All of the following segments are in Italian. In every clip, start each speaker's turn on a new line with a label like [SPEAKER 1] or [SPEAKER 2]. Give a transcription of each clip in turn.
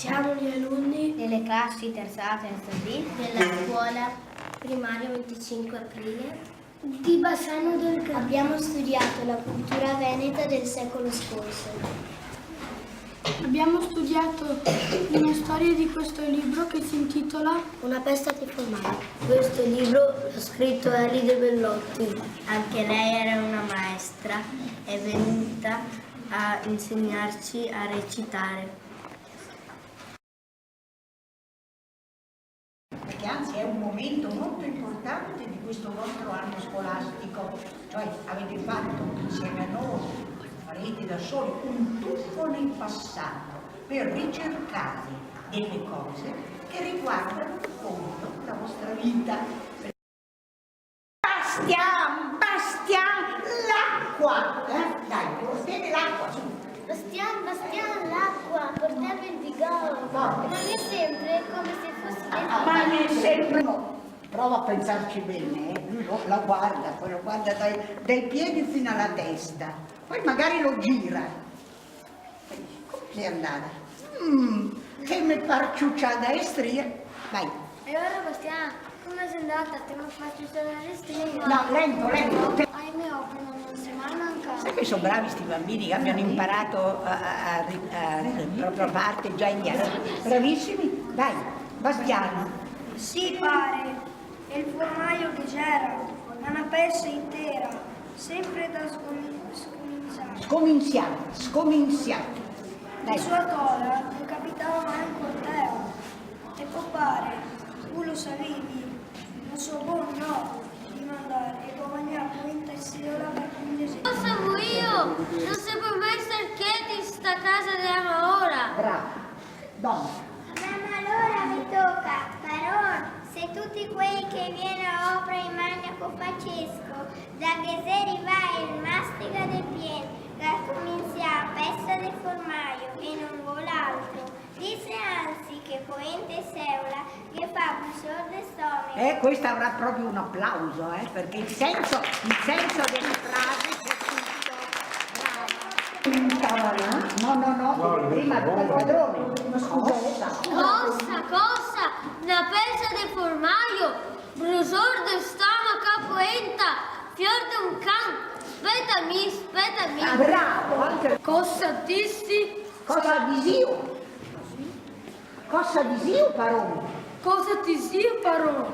[SPEAKER 1] Siamo gli alunni
[SPEAKER 2] delle classi terza A, terza B
[SPEAKER 1] della scuola primaria 25 aprile di Bassano del Grappa. Abbiamo studiato la cultura veneta del secolo scorso.
[SPEAKER 3] Abbiamo studiato una storia di questo libro che si intitola
[SPEAKER 1] Una pesta di formaggio. Questo libro l'ha scritto Elide Bellotti.
[SPEAKER 2] Anche lei era una maestra, è venuta a insegnarci a recitare.
[SPEAKER 4] Perché anzi è un momento molto importante di questo vostro anno scolastico, cioè avete fatto insieme a noi, farete da soli un tuffo nel passato per ricercare delle cose che riguardano in fondo la vostra vita. Bastian, l'acqua! Dai, portate l'acqua su!
[SPEAKER 1] Bastian, l'acqua, portami il bigò. Non è sempre come se fosse dentro.
[SPEAKER 4] Ma non è sempre no. Prova a pensarci bene, lui la guarda, poi lo guarda dai piedi fino alla testa, poi magari lo gira. Come sei andata? Che mi parciuccia a stria. Vai.
[SPEAKER 1] E ora Bastian, come sei andata? Ti ho fatto solo le stringhe.
[SPEAKER 4] No, lento.
[SPEAKER 1] Ahimè, ho appena una settimana ancora.
[SPEAKER 4] Sai che sono bravi sti bambini che abbiano imparato la propria parte già indietro. Bravissimi? Vai, Bastiano.
[SPEAKER 3] Sì, pare. E il formaio che c'era, una pezza intera, sempre da scominciare.
[SPEAKER 4] Scominziamo.
[SPEAKER 3] La sua cola non capitava mai in corteo. E pare, tu lo sapevi, non so buon no, di mandare e guadagnare 30 sera per 15
[SPEAKER 5] Lo so io, non si può mai star quieti in sta casa della ora.
[SPEAKER 4] Bravo. Donna.
[SPEAKER 1] Ma allora mi tocca, però, se tutti quelli che viene opera in magna con Francesco, da che se arriva il mastica del pieno, da cominciare a pezza del formaio e non vuol altro. Dice anzi che poente seula che fa busor de stomaco.
[SPEAKER 4] Questa avrà proprio un applauso, perché il senso delle frasi è tutto bravo. No, prima il padrone.
[SPEAKER 5] Cosa? Una pezza di formaio, brusor de stomaco poenta, fior di un can. Aspetta.
[SPEAKER 4] Ah, bravo, anche.
[SPEAKER 3] Cosa dissi?
[SPEAKER 4] Cosa disio? Cosa disio, parone?
[SPEAKER 3] Cosa ti sia, parone?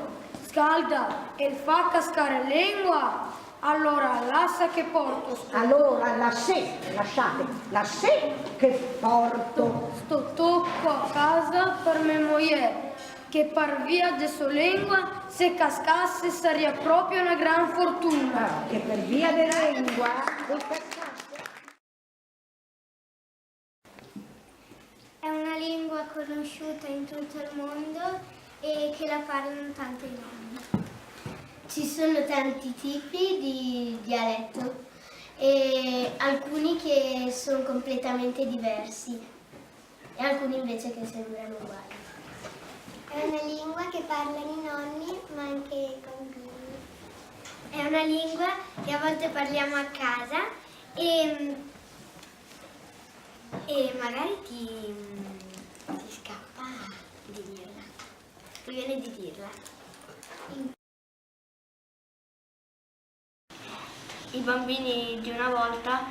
[SPEAKER 3] Scalda e fa cascare lingua. Allora lascia che porto.
[SPEAKER 4] Allora, lasciate, la se che porto.
[SPEAKER 3] Sto tocco a casa per mia moglie, che par via de sua lingua, se cascasse sarebbe proprio una gran fortuna.
[SPEAKER 4] Che per via della lingua.
[SPEAKER 1] È una lingua conosciuta in tutto il mondo e che la parlano tante donne. Ci sono tanti tipi di dialetto e alcuni che sono completamente diversi e alcuni invece che sembrano uguali. È una lingua che parlano i nonni ma anche i bambini. È una lingua che a volte parliamo a casa e magari ti scappa di dirla, ti viene di dirla.
[SPEAKER 5] I bambini di una volta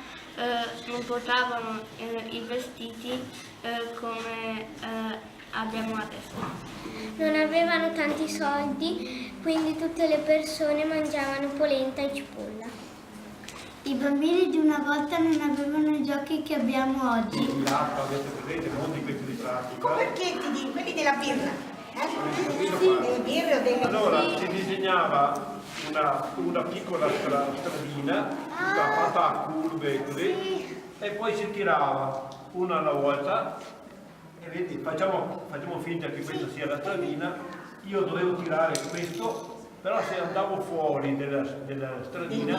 [SPEAKER 5] non portavano i vestiti come abbiamo adesso.
[SPEAKER 1] Non avevano tanti soldi, quindi tutte le persone mangiavano polenta e cipolla. I bambini di una volta non avevano i giochi che abbiamo oggi.
[SPEAKER 6] Di l'acqua avete presente, non di questi di plastica.
[SPEAKER 4] Perché quelli della birra?
[SPEAKER 6] Sì.
[SPEAKER 4] Delle birre o delle...
[SPEAKER 6] Allora si disegnava una piccola stradina, fatta a curve così, e poi si tirava una alla volta. E vedi, facciamo finta che questa sia la stradina. Io dovevo tirare questo, però se andavo fuori della stradina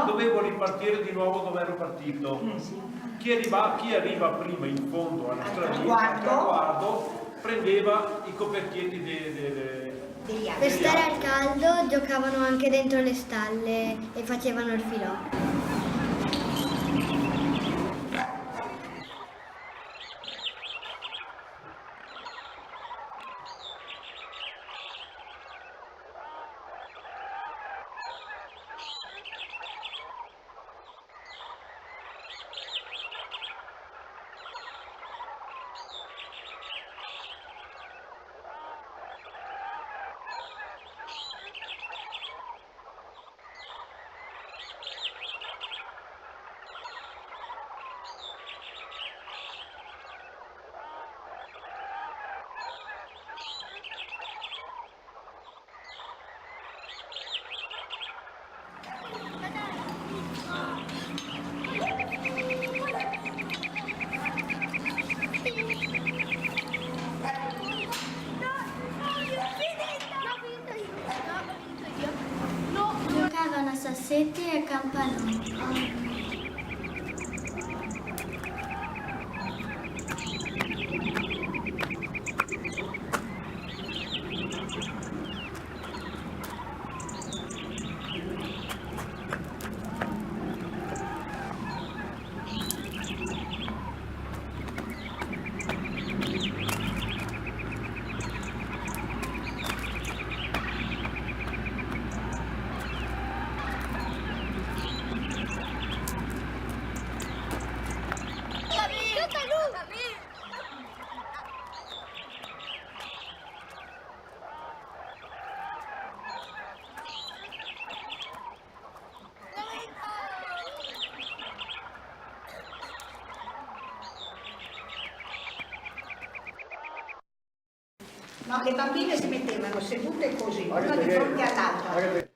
[SPEAKER 6] dovevo ripartire di nuovo dove ero partito. Chi arriva prima in fondo alla stradina, al traguardo, prendeva i coperchietti degli altri.
[SPEAKER 1] Per stare al caldo giocavano anche dentro le stalle e facevano il filò. stampa no.
[SPEAKER 4] No, le bambine si mettevano sedute così, una di fronte all'altra.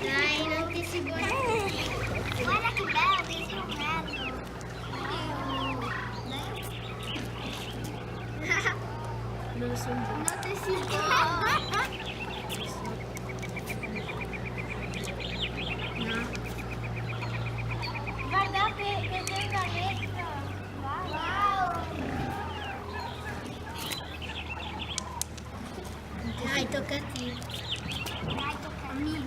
[SPEAKER 1] Dai, non ti si può. Guarda che bello, che sei bello. Non ti si può. No. Guardate che c'è una lettera. Wow. Dai, tocca a te. Dai, tocca a me.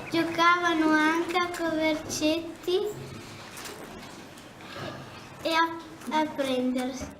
[SPEAKER 1] Giocavano anche a covercetti e a prendersi.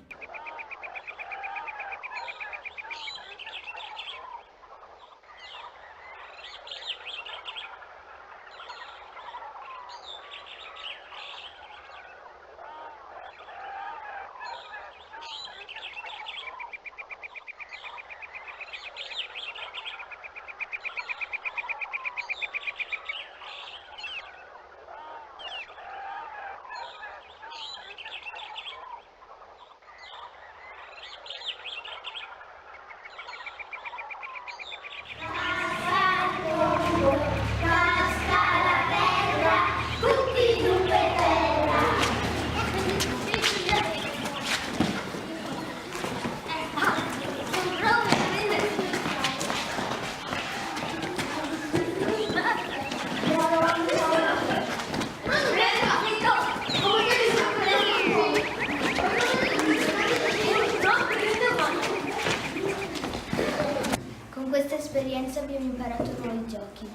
[SPEAKER 1] Con questa esperienza abbiamo imparato nuovi giochi.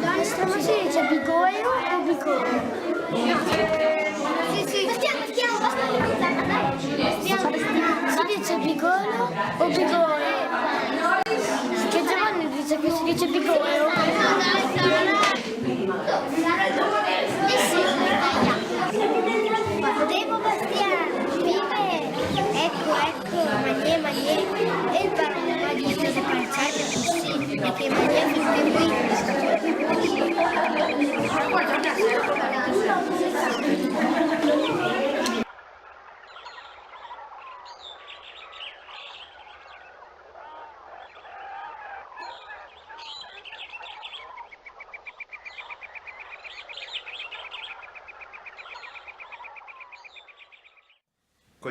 [SPEAKER 1] Questo si dice bigoeo o bigoeo? Sì, bastiamo. Si dice bigolo o bigoeo? Che Giovanni dice che si dice bigoeo. Devo Bastiano, vive! Ecco, Magné, e il barone ha detto di panciare così, perché Magné vive qui.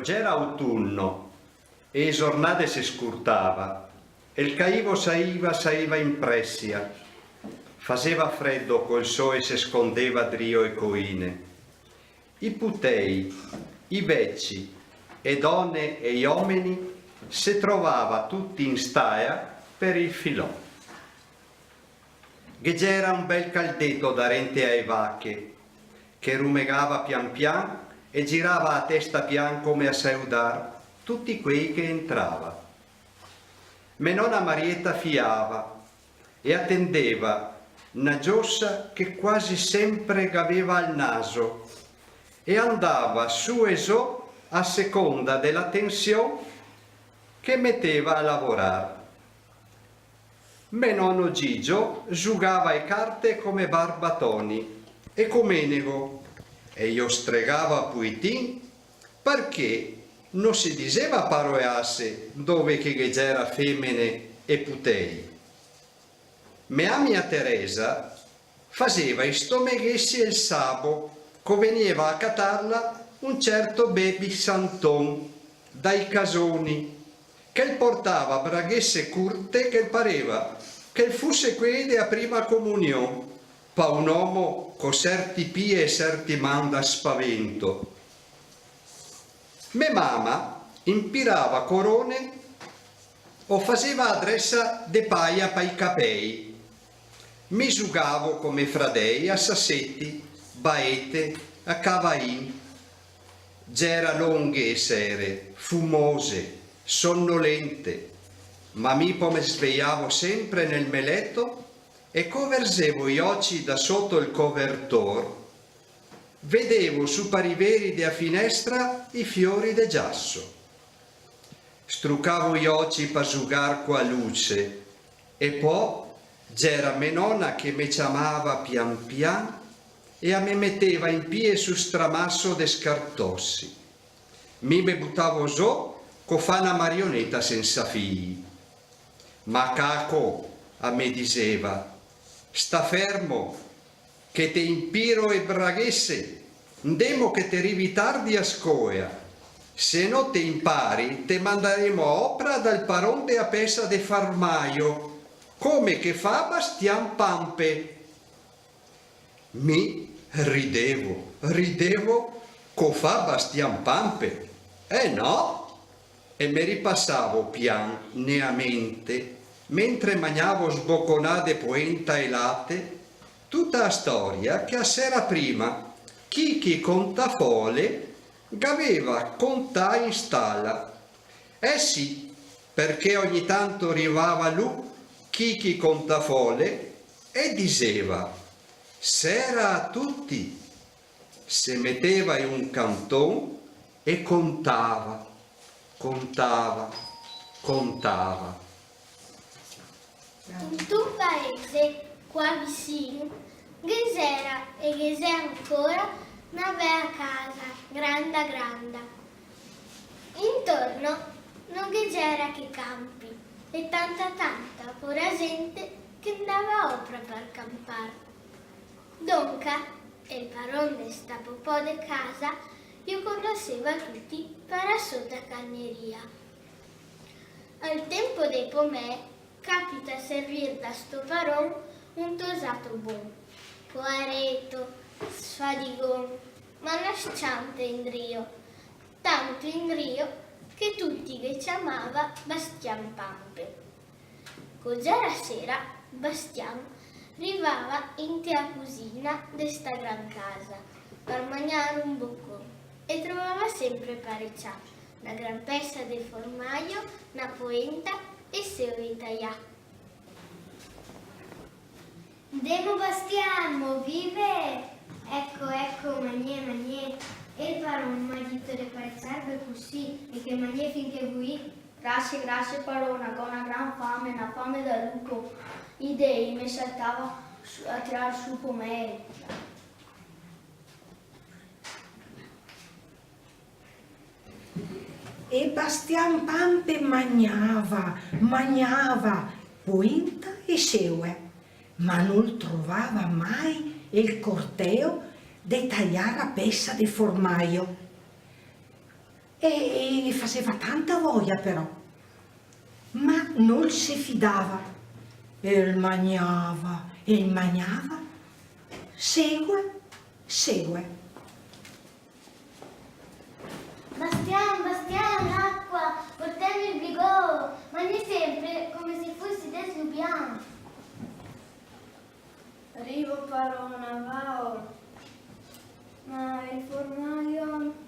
[SPEAKER 7] C'era autunno e le giornate si scurtava e il caivo saiva in pressia. Faceva freddo col sole si scondeva drio e coine. I putei, i vecchi, e donne e gli uomini si trovava tutti in staia per il filò. Che c'era un bel caldetto darente ai vacche che rumegava pian pian e girava a testa pian come a saudar tutti quei che entrava. mia nonna Marietta fiava e attendeva una giossa che quasi sempre aveva al naso e andava su e su a seconda della tensione che metteva a lavorare. Mio nonno Gigio giocava a carte come Barbatoni e Comenego e io stregava Puitin perché non si diceva paroeasse dove che c'era femmine e putei. Mia Teresa faceva i stomeghessi il sabo, che veniva a catarla un certo baby Santon dai casoni, che portava braghesse curte che pareva che fosse quelle a prima comunione, pa un uomo con certi pie e certi manda spavento. Mia mamma impirava corone o faceva adressa de paia pai capei. Mi giocavo come fradei a sassetti, baete, a cavain. C'era lunghe sere, fumose, sonnolente, ma mi come svegliavo sempre nel mio letto e coversevo gli occhi da sotto il covertor. Vedevo su pariveri della finestra i fiori de giasso. Struccavo gli occhi per giocare qua luce e poi c'era mia nonna che mi chiamava pian pian e a me metteva in piedi su stramasso de scartossi. Mi buttavo giù co fa una marionetta senza figli. Ma caco a me diceva, sta fermo, che te impiro e braghesse, ndemo che te rivi tardi a scuola. Se no te impari, te manderemo a opera dal paronte a pesa de farmaio, come che fa Bastian Pampe. Mi ridevo, co fa Bastian Pampe? No! E mi ripassavo pianeamente, mentre mangiavo sbocconate poenta e latte, tutta la storia che a sera prima Chichi Contafole aveva contà in stalla. Sì, perché ogni tanto arrivava lui Chichi Contafole e diceva, sera a tutti, se metteva in un canton e contava.
[SPEAKER 1] In tuo paese, qua vicino, c'era e c'è ancora una bella casa, grande. Intorno non c'era che campi e tanta pura gente che andava opera per campare. Donca, il paronde sta popò de casa, io conosceva tutti per la sota cagneria. Al tempo dei pomè capita servir da sto paron un tosato buon, poareto, sfadigon, ma nasciante in rio, tanto in rio che tutti che chiamava Bastian Pampe. Cog'era sera, Bastian arrivava in tea cusina de sta gran casa per mangiare un boccone e trovava sempre parecchia, una gran pezza di formaggio, una poenta e seo itaià. Demo Bastiano, vive! Ecco, magnè. E il paron mi ha detto di parezzarvi così e che magnè finché vuoi.
[SPEAKER 2] Grazie parona, con una gran fame, una fame da lupo. I dei mi saltava a tirar su pomeri.
[SPEAKER 4] E Bastian Pampe mangiava, poenta e seue, ma non trovava mai il corteo di tagliare a pezza di formaggio. E faceva tanta voglia però, ma non si fidava. E mangiava, segue.
[SPEAKER 1] Bastian, acqua, portami il bigò, mangi sempre come se fossi del Lubiano.
[SPEAKER 2] Arrivo parona, va. Ma il formaggio...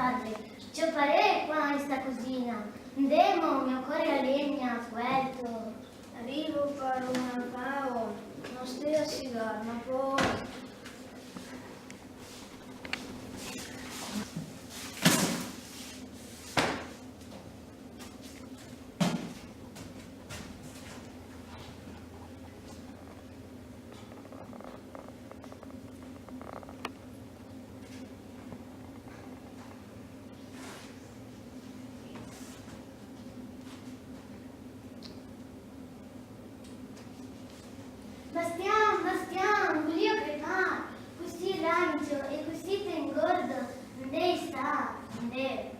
[SPEAKER 5] padre. C'è parere qua in sta cosina. Andiamo, mio cuore la legna, svelto.
[SPEAKER 3] Arrivo padrona Pao, non stai a sigare, ma poi...
[SPEAKER 5] Bastian, voglio crepare. Così rancio e così te ingordo. Dove sta? Dove?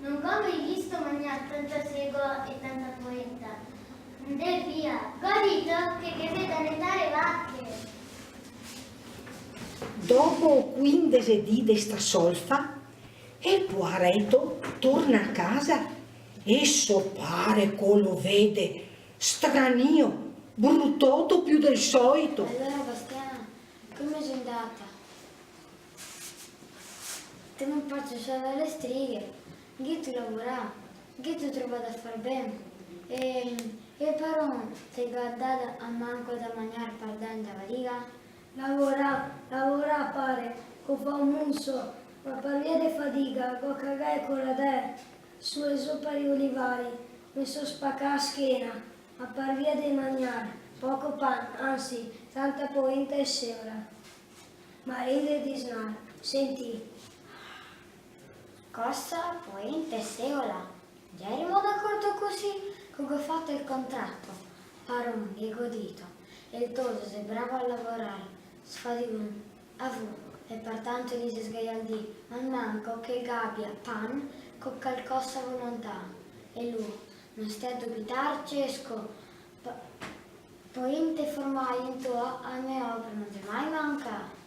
[SPEAKER 5] Non come hai visto mangiare tanta sego e tanta polenta. Dove via? Godito che veda le vacche.
[SPEAKER 8] Dopo 15 di questa solfa, il poaretto torna a casa e pare che lo vede stranio, bruttotto più del solito.
[SPEAKER 2] Allora Bastiano, come sei andata? Te non faccio solo le streghe, che tu lavora, che tu trova da far bene. E però sei guardata a manco da mangiare per dentro la variga?
[SPEAKER 3] Lavora pare, che fa un muso, ma per via di fatica, che cagare con la te, su e sopra gli olivari, mi so spacca la schiena, ma per via di mangiare, poco pan, anzi, tanta polenta e seola. Ma ride di snar, senti,
[SPEAKER 2] Cosa? Polenta e seola? Già ero d'accordo così? Come ho fatto il contratto? Paron, che godito. E il toso sei bravo a lavorare. Sfadigun, avu. E pertanto gli si sgaialdì. Man manco che gabbia pan con qualcosa volontà. E lui, non stai a dubitarci, esco. Polenta e formaggio in tua, a me opera non ti mai manca.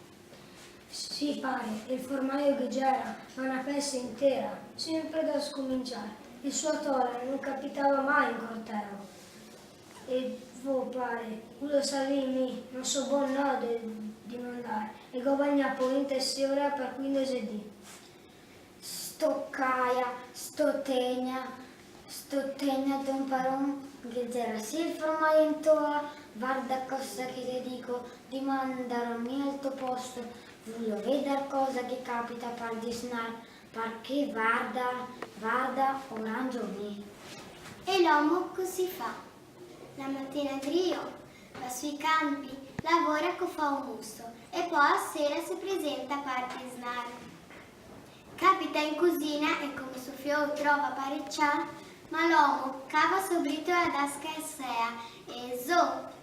[SPEAKER 3] sì pare, il formaio che c'era, ma una pezza intera, sempre da scominciare. Il suo tola non capitava mai in corteo. E voi pare, quello salimi, non so buon no di mandare, e guadagna polenta e seola per 15 di.
[SPEAKER 2] Stoccaia, stottegna d'un paron, che c'era sì il formaggio in tua, guarda cosa che ti dico, di mandare a me al tuo posto, voglio vedere cosa che capita per disnar, perché guarda, orange me.
[SPEAKER 1] E l'uomo così fa. La mattina Grio va sui campi, lavora che fa un muso e poi a sera si presenta a partisnare. Capita in cucina e come suo figlio trova parecchia, ma l'uomo cava sobrito la tasca e sea e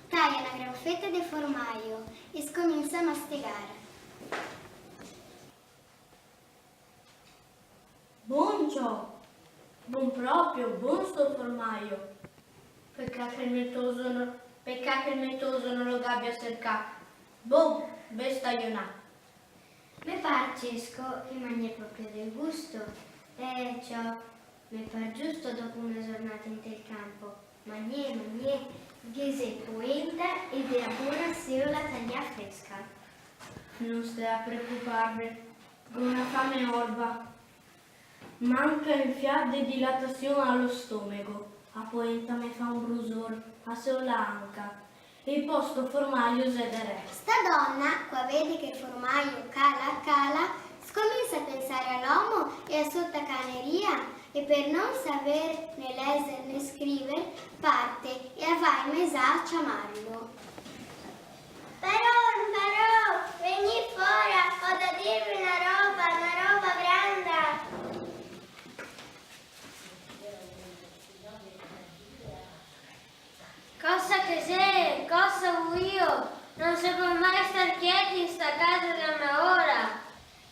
[SPEAKER 1] taglia una gran fetta di formaio e scomincia a masticare.
[SPEAKER 9] Buoncio, buon proprio, buon sto formaio. Peccato che il metoso non lo gabbia cercato. Buon, bestaglionato.
[SPEAKER 5] Me Francesco che mangia proprio del gusto. Ciò, mi par giusto dopo una giornata in tel campo. Mangiè, ghese polenta e della buona seola taglia fresca.
[SPEAKER 9] Non stai a preoccuparmi, ho una fame orba. Manca il fiato di dilatazione allo stomaco. A polenta mi fa un brusor, a seola anca. E il posto formaggio è da re.
[SPEAKER 1] Sta donna, qua vede che il formaio cala, scomincia a pensare all'uomo e a sua caneria e per non saper né leggere né scrivere parte e va in mesa a chiamarlo. Barò, vieni fuori, ho da dirvi una roba grande.
[SPEAKER 5] Cosa che sei? Cosa vuoi io? Non si può mai star quieti in sta casa da una ora.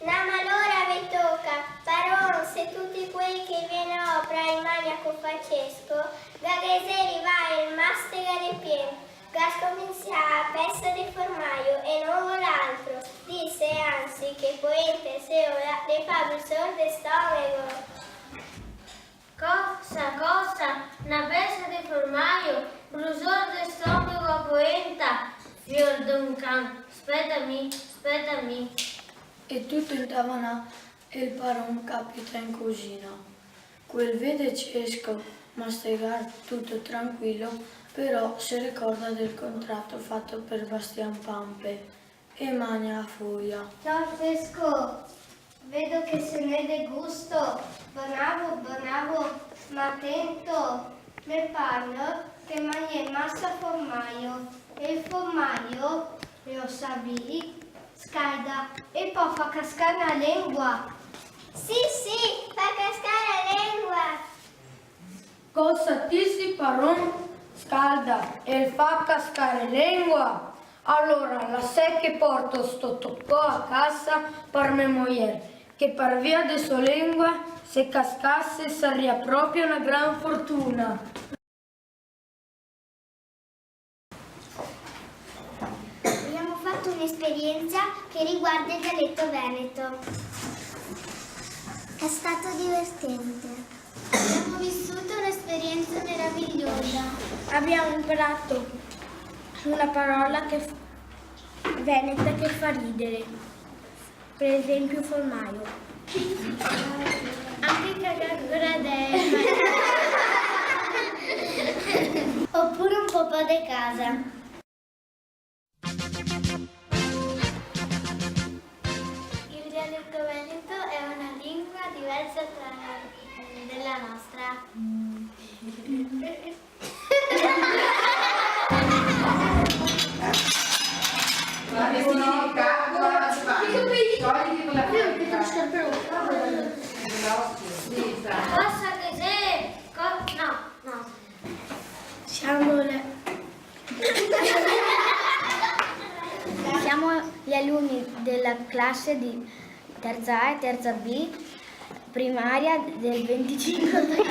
[SPEAKER 1] No, ma allora vi tocca, Baron, se tutti quelli che viene opera in maglia con Francesco, da che se va il mastica di piedi, che scomincia a pezza di formaio e non vuol altro, disse anzi che poente se ora le fa il sol di stomaco.
[SPEAKER 5] Cosa? Una pezza di formaio, brusor di stomaco a polenta, fior d'un can. Aspettami.
[SPEAKER 3] E tutto in tavola e il paron capita in cucina. Quel vede Cesco masticar tutto tranquillo, però si ricorda del contratto fatto per Bastian Pampe e mangia a furia.
[SPEAKER 5] Ciao Cesco, vedo che se ne de gusto. Bravo, ma attento. Mi parla che mangia massa formaggio e il formaggio, lo sapevi, scalda e poi fa cascare la lingua.
[SPEAKER 1] Sì, fa cascare la lingua.
[SPEAKER 3] Cosa dici, paron? Scalda e fa cascare lingua? Allora, la sé che porto sto tocco a casa per mia moglie, che per via de sua lingua, se cascasse sarebbe proprio una gran fortuna.
[SPEAKER 1] Abbiamo fatto un'esperienza che riguarda il dialetto veneto. È stato divertente. Abbiamo vissuto un'esperienza meravigliosa. Abbiamo imparato una parola veneta che fa ridere. Per esempio formaio. Anche cagare gradella. Oppure un po' di casa. Il dialetto veneto è una lingua diversa della nostra.
[SPEAKER 5] Cosa che sei? No.
[SPEAKER 1] Siamo gli alunni della classe di terza A e terza B primaria del 25 aprile.